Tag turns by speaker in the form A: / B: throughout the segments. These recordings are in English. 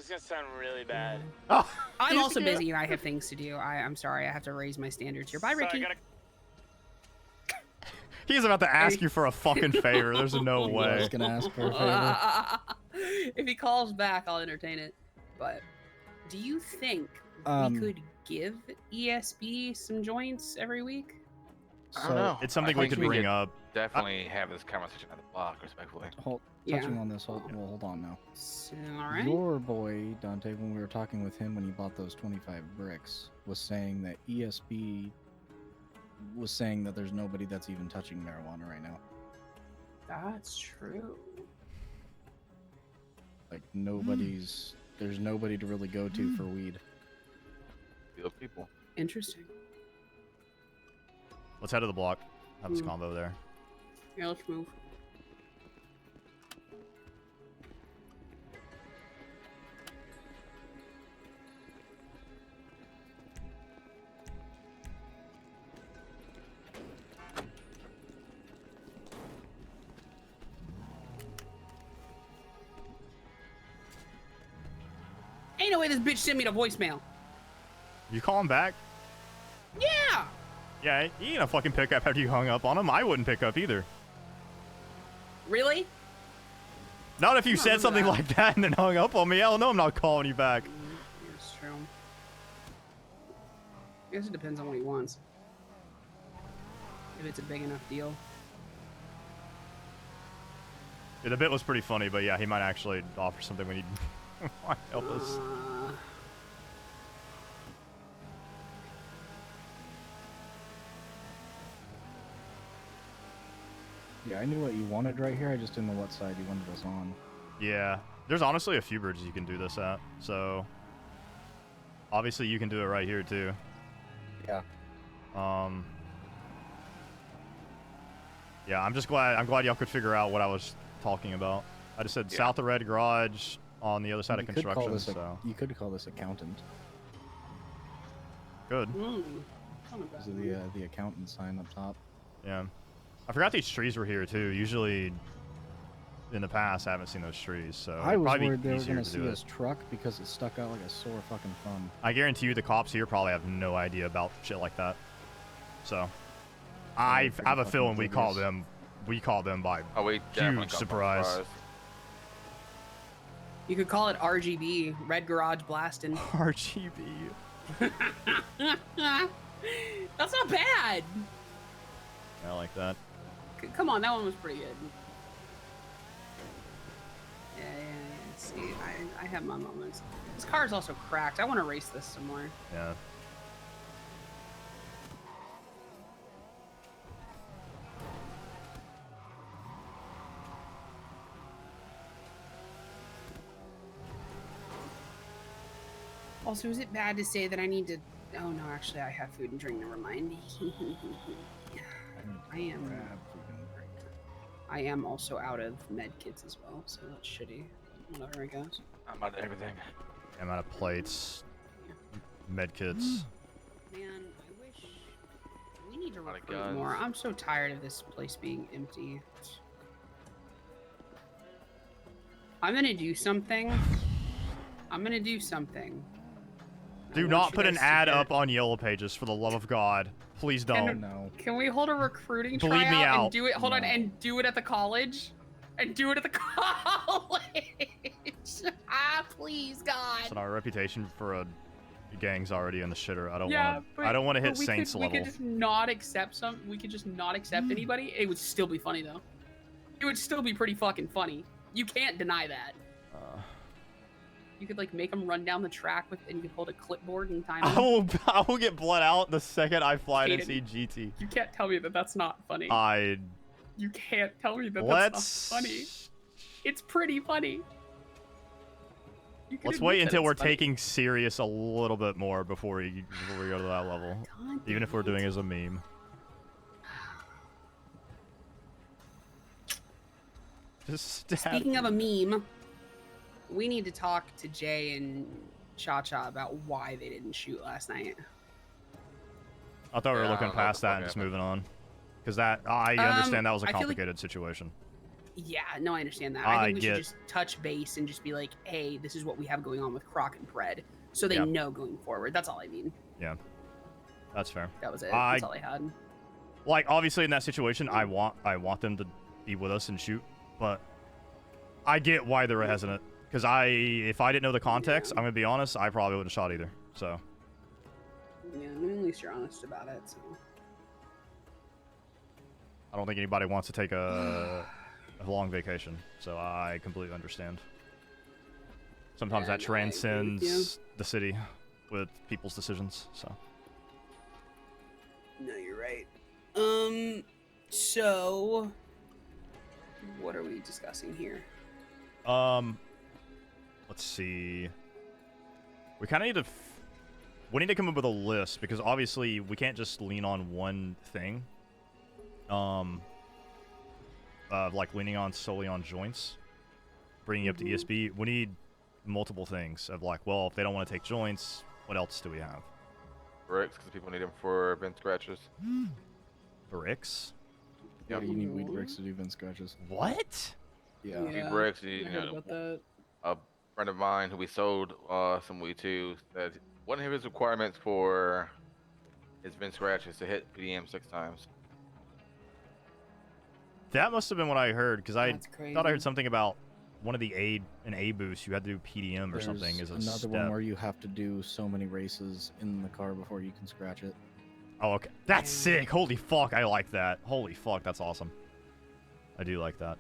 A: This is gonna sound really bad.
B: Oh,
C: I'm also busy. I have things to do. I'm sorry. I have to raise my standards here. Bye, Ricky.
B: He's about to ask you for a fucking favor. There's no way.
D: I was gonna ask for a favor.
C: If he calls back, I'll entertain it. But do you think we could give ESB some joints every week?
E: I don't know.
B: It's something
E: I
B: we
E: think
B: could bring up.
E: Definitely have this conversation at the block, respectfully.
D: Touching on this, hold on now.
C: All right.
D: Your boy, Dante, when we were talking with him when he bought those 25 bricks, was saying that ESB was saying that there's nobody that's even touching marijuana right now.
C: That's true.
D: Like, there's nobody to really go to for weed.
E: Real people.
C: Interesting.
B: Let's head to the block. Have this combo there.
C: Yeah, let's move. Ain't no way this bitch sent me the voicemail.
B: You call him back?
C: Yeah!
B: Yeah, he ain't gonna fucking pick up after you hung up on him. I wouldn't pick up either.
C: Really?
B: Not if you said something like that and then hung up on me. Hell no, I'm not calling you back.
C: It's true. I guess it depends on what he wants. If it's a big enough deal.
B: Yeah, the bit was pretty funny, but yeah, he might actually offer something when he might help us.
D: Yeah, I knew what you wanted right here. I just didn't know what side you wanted us on.
B: Yeah, there's honestly a few bridges you can do this at, so obviously you can do it right here too.
D: Yeah.
B: Yeah, I'm glad y'all could figure out what I was talking about. I just said south of Red Garage on the other side of construction. So
D: you could call this accountant.
B: Good.
D: Because of the accountant sign up top.
B: Yeah. I forgot these trees were here too. Usually, in the past, I haven't seen those trees, so
D: I was
B: probably
D: worried they were
B: easier
D: gonna
B: to
D: see
B: do
D: his truck because it stuck out like a sore fucking thumb.
B: I guarantee you, the cops here probably have no idea about shit like that. So, I have a feeling we call them by huge surprise.
C: You could call it RGB, Red Garage Blasting.
B: RGB.
C: That's not bad.
B: I like that.
C: Come on, that one was pretty good. Yeah. See, I have my moments. This car is also cracked. I want to race this some more.
B: Yeah.
C: Also, is it bad to say that I need to... Oh, no, actually, I have food and drink. Never mind. I am also out of med kits as well, so that's shitty. Whatever, I guess.
E: I'm out of everything.
B: I'm out of plates. Med kits.
C: Man, I wish... We need to recruit more. I'm so tired of this place being empty. I'm gonna do something.
B: Do not put an ad up on Yellow Pages, for the love of God. Please don't.
C: Can we hold a recruiting
B: Bleed
C: tryout
B: me out.
C: and do it? Hold on, and do it at the college, and do it at the college. Please, God.
B: So our reputation for gang's already in the shitter. I
C: Yeah,
B: don't want to hit Saints level.
C: We could just not accept anybody. It would still be funny though. It would still be pretty fucking funny. You can't deny that. You could like make them run down the track and you could hold a clipboard and time.
B: I will get blood out the second I fly to see GT.
C: You can't tell me that that's not funny. You can't tell me that that's not funny. It's pretty funny.
B: Let's wait until we're taking serious a little bit more before we go to that level. Even if we're doing it as a meme.
C: Speaking of a meme, we need to talk to Jay and Cha-Cha about why they didn't shoot last night.
B: I thought we were looking past that and just moving on. Because I understand that was a complicated situation.
C: Yeah, no, I understand that. I think we should just touch base and just be like, hey, this is what we have going on with Croc and Pred, so they know going forward. That's all I mean.
B: Yeah, that's fair.
C: That was it. That's all I had.
B: Like, obviously, in that situation, I want them to be with us and shoot, but I get why they're hesitant. Because if I didn't know the context, I'm gonna be honest, I probably wouldn't have shot either. So.
C: Yeah, I mean, at least you're honest about it. So.
B: I don't think anybody wants to take a long vacation, so I completely understand. Sometimes that transcends the city with people's decisions. So.
C: No, you're right. So, what are we discussing here?
B: Let's see. We kind of need to. We need to come up with a list because obviously we can't just lean on one thing. Like leaning on solely on joints, bringing up to ESB. We need multiple things of like, well, if they don't want to take joints, what else do we have?
E: Bricks, because people need them for vent scratches.
B: Bricks?
D: Yeah, you need weed bricks to do vent scratches.
B: What?
D: Yeah.
E: Weed bricks. You know, a friend of mine who we sold some weed to said one of his requirements for his vent scratches to hit PDM 6 times.
B: That must have been what I heard, because I thought I heard something about one of the A boosts. You had to do PDM or something as a
D: another
B: step.
D: one where you have to do so many races in the car before you can scratch it.
B: Oh, okay. That's sick. Holy fuck, I like that. Holy fuck, that's awesome. I do like that.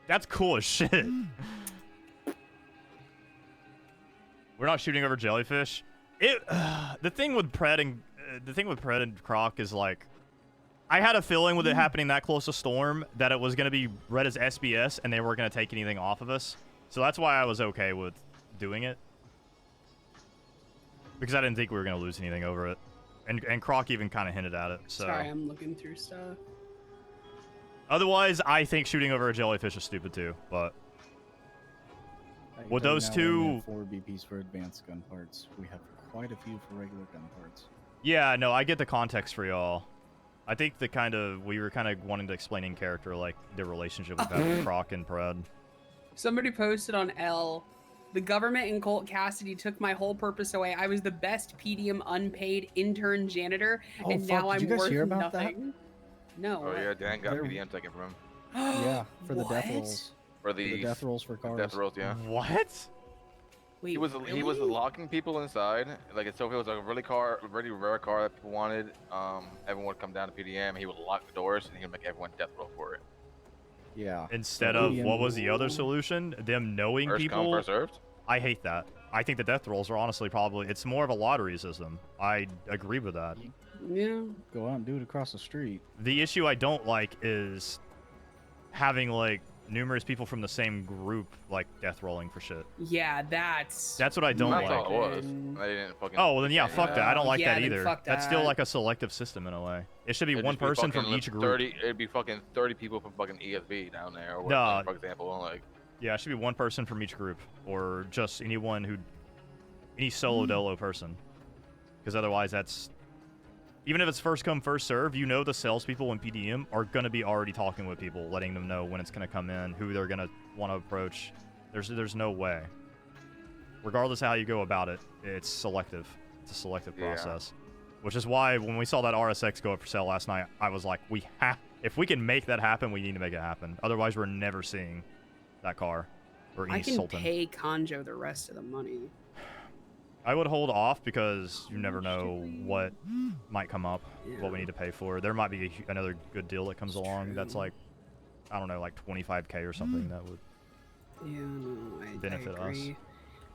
B: That's cool as shit. We're not shooting over jellyfish. The thing with Pred and Croc is like, I had a feeling with it happening that close to Storm that it was going to be read as SBS and they weren't going to take anything off of us. So that's why I was okay with doing it. Because I didn't think we were going to lose anything over it. And Croc even kind of hinted at it. So.
C: Sorry, I'm looking through stuff.
B: Otherwise, I think shooting over a jellyfish is stupid too, but. With those two.
D: 4 BPs for advanced gun parts. We have quite a few for regular gun parts.
B: Yeah, no, I get the context for y'all. I think we were kind of wanting to explain in character, like, the relationship we've had with Croc and Pred.
C: Somebody posted on L, the government and Colt Cassidy took my whole purpose away. I was the best PDM unpaid intern janitor, and now I'm worth nothing. No.
E: Oh, yeah, Dan got PDM taken from him.
D: Yeah, for the death rolls.
E: For the
D: death rolls for cars.
E: Death rolls, yeah.
B: What?
C: Wait,
E: he was locking people inside. Like, so if it was a really rare car that people wanted, everyone would come down to PDM. He would lock the doors and he would make everyone death roll for it.
D: Yeah.
B: Instead of what was the other solution? Them knowing
E: first
B: people.
E: Come, first served?
B: I hate that. I think the death rolls are honestly it's more of a lottery system. I agree with that.
C: Yeah.
D: Go out and do it across the street.
B: The issue I don't like is having like numerous people from the same group like death rolling for shit.
C: Yeah, that's
B: what I don't like.
E: That's all it was. They didn't fucking
B: well then yeah, fuck that. I don't like that either. That's still like a selective system in a way. It should be one person from each group.
E: It'd be fucking 30 people from fucking ESB down there, or whatever, for example. Like.
B: Yeah, it should be one person from each group, or just any solo dolo person. Because otherwise, even if it's first come first serve, the salespeople in PDM are gonna be already talking with people, letting them know when it's gonna come in, who they're gonna want to approach. There's no way. Regardless of how you go about it, it's selective. It's a selective process. Which is why when we saw that RSX go up for sale last night, I was like, if we can make that happen, we need to make it happen. Otherwise, we're never seeing that car or any Sultan.
C: I can pay Conjo the rest of the money.
B: I would hold off because you never know what might come up, what we need to pay for. There might be another good deal that comes along that's like, I don't know, like 25K or something that would benefit us.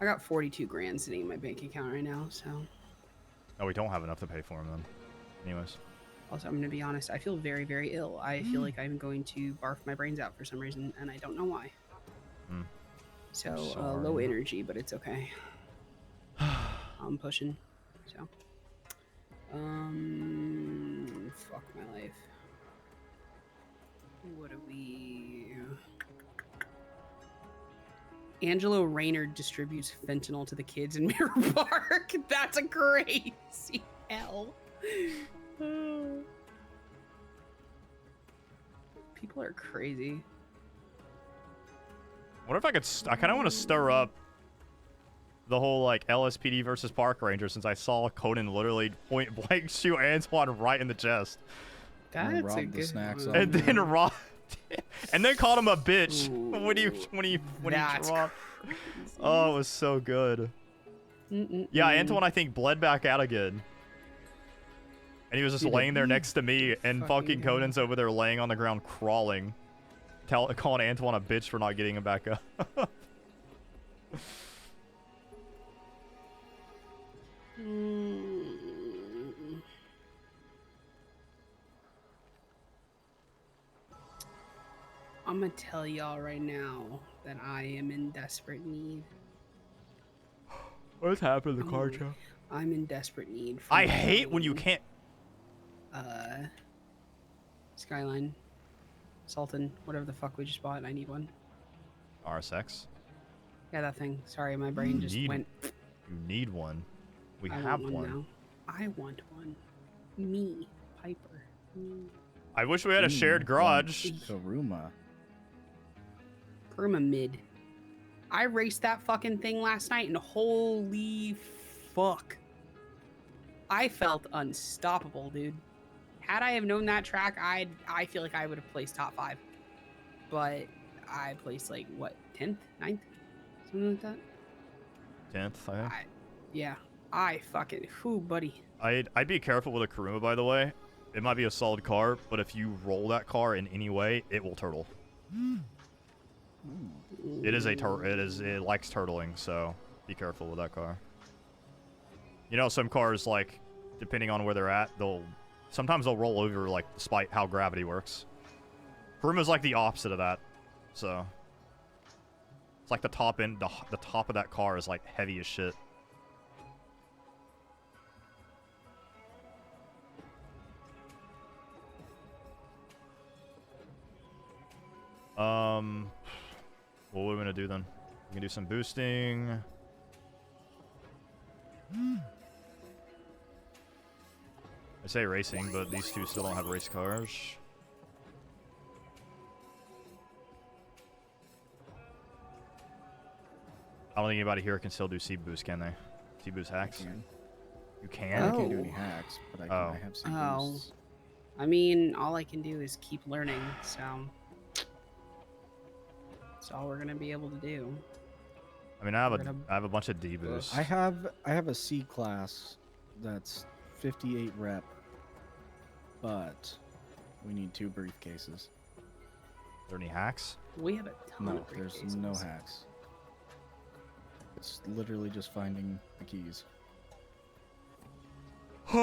C: I got 42 grand sitting in my bank account right now, so.
B: Oh, we don't have enough to pay for them then. Anyways.
C: Also, I'm going to be honest, I feel very, very ill. I feel like I'm going to barf my brains out for some reason, and I don't know why. So, low energy, but it's okay. I'm pushing, so. Fuck my life. What do we... Angelo Rayner distributes fentanyl to the kids in Mirror Park. That's a crazy hell. People are crazy.
B: What if I could? I kind of want to stir up the whole like LSPD versus Park Ranger, since I saw Conan literally point blank shoot Antoine right in the chest,
D: Gonna
C: That's
D: rob
C: a
D: the
C: good
D: snacks
C: move.
D: off
B: and then robbed, and then called him a bitch when he
C: That's
B: dropped.
C: crazy.
B: Oh, it was so good. Yeah, Antoine, I think bled back out again. And he was just
C: Dude,
B: laying there next to me, and fucking
C: fucking
B: Conan's over there laying on the ground crawling. Calling Antoine a bitch for not getting him back up.
C: I'm gonna tell y'all right now that I am in desperate need.
B: What's happened to the car,
C: I'm-
B: Joe?
C: I'm in desperate need. For
B: I hate when you
C: money.
B: can't.
C: Skyline, Sultan, whatever the fuck we just bought. I need one.
B: RSX?
C: Yeah, that thing. Sorry, my brain just
B: Need-
C: went.
B: You need one. We
C: I
B: have
C: want
B: one.
C: now. I want one. Me, Piper. Me.
B: I wish we had a shared garage.
D: Karuma.
C: Perma mid. I raced that fucking thing last night, and holy fuck. I felt unstoppable, dude. Had I have known that track, I feel like I would have placed top 5. But I placed like what, 10th, 9th? Something like that.
B: 10th, I think.
C: Yeah. I fucking buddy.
B: I'd be careful with a Karuma, by the way. It might be a solid car, but if you roll that car in any way, it will turtle. It is it likes turtling, so be careful with that car. You know, some cars, like, depending on where they're at, sometimes they'll roll over, like, despite how gravity works. Karuma's like the opposite of that, so it's like the top end, the top of that car is like heavy as shit. What are we gonna do then? We can do some boosting. I say racing, but these two still don't have race cars. I don't think anybody here can still do C-Boost, can they? C-Boost hacks? You
D: I
B: can?
D: can't do any hacks, but I have some
C: Oh.
D: boosts.
C: I mean, all I can do is keep learning, so that's all we're gonna be able to do.
B: I mean, I have a bunch of D-Boosts.
D: I have a C class that's 58 rep, but we need 2 briefcases.
B: Are there any hacks?
C: We have a ton
D: No,
C: of
D: there's
C: briefcases.
D: no hacks. It's literally just finding the keys.
B: Oh.